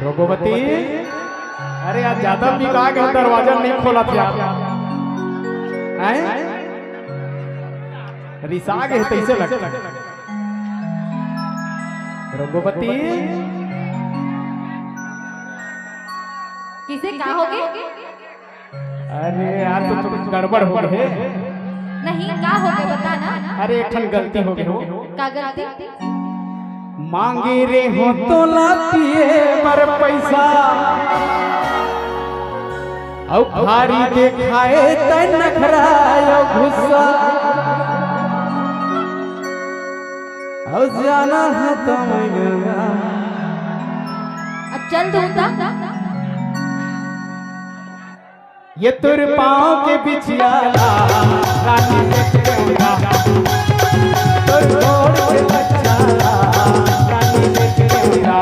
रोगोवती, अरे आज ज्यादा बिगा गया, दरवाजा नहीं खोला था रिसा गए तैसे लगता। रोगोवती किसे कहा होगे? अरे यार तो तुम गड़बड़ हो गए। नहीं क्या हो गए बताना। अरे एक ठन गलती हो गई हो। का गलती? मांगे रे हो तो लातिए पर पैसा औ भारी देखाए तन नखरायो गुस्सा औ जाना है तो मैं चल दूंगा। ये तुर पाँव के बिछिया रानी देखूंगा तुर छोड़ के बच्चा रानी देखूंगा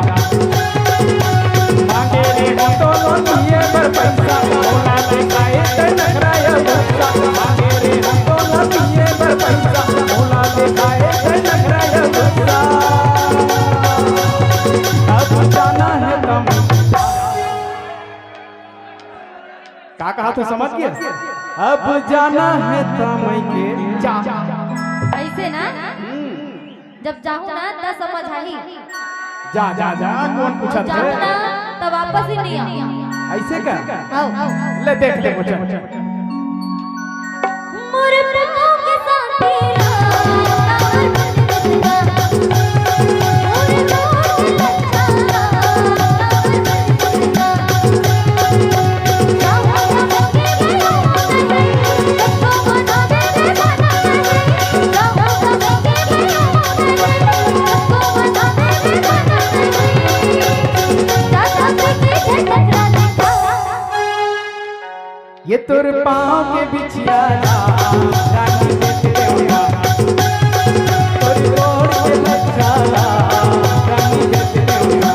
मांगे रे तो लोटिए पर पैसा बोला दिखाए तो नखराया गुस्सा मांगे रे तो लोटिए पर पैसा बोला दिखाए तो नखराया गुस्सा अब जाना है तुम का कहा तो समझ गया। अब जाना है तमई के जा ऐसे ना जब जाऊं ना तब समझ आई। जा जा जा कौन पूछा था जाऊं ना तब वापस ही नहीं आऊं। ऐसे का आओ ले देख ले मुझे मोरे प्रेम के साथी ये तुर पाँव के बिछिया रानी देखूंगा तुर छोड़ के बच्चा रानी देखूंगा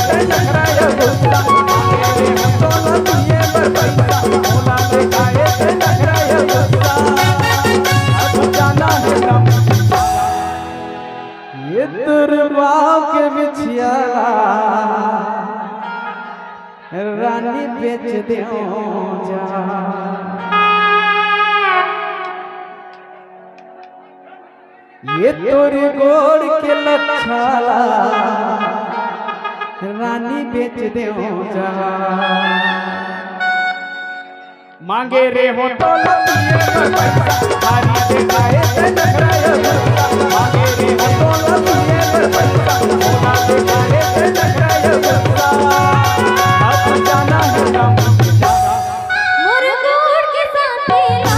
ते नखराया गुस्सा मांगे रे हम तो लबिए पर पैसा भोला दिखाए ते नखराया गुस्सा अब जाना है दम ये तुरबा के बिछिया रानी बेच देओ जा ये तोरी गोड़ के लच्छाला रानी बेच देओ जा मांगे रे हो तो लबिए पर पैसा हारी दिखाए ते नखराया गुस्सा मांगे रे हो तो लबिए पर पैसा भोला दिखाए ते नखराया गुस्सा अब जाना है दम मुरगोड़ के साथीला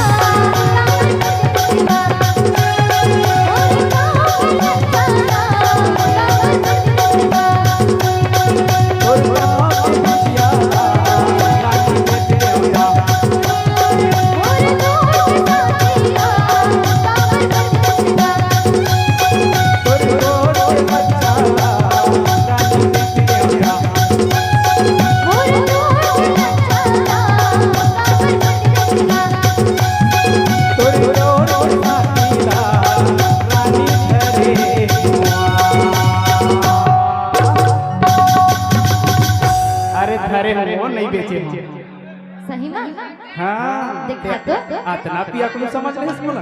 धरे हो नहीं बेचे हो सही में हाँ देखा तो आतना पिया को समझ नहीं बोला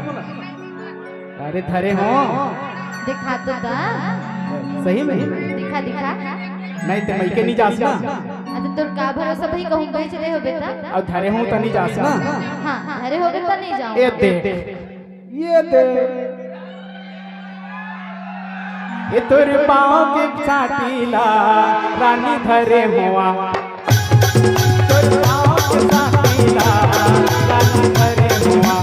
अरे धरे हो देखा तो दा सही में दिखा दिखा नहीं तो मैं के नहीं जास ना अच्छा तोर का भरोसा भाई कहूं बेच रहे हो बेटा और धरे हो तो नहीं जास ना हां अरे हो बेटा नहीं जाऊं ये देख ये तोर पाँव के छातीला रानी धरे हुआ तोर पाँव के छातीला रानी धरे हुआ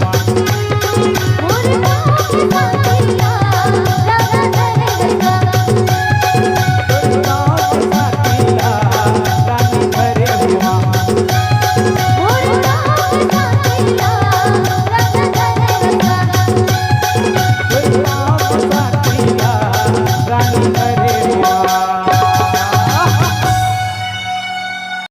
रानी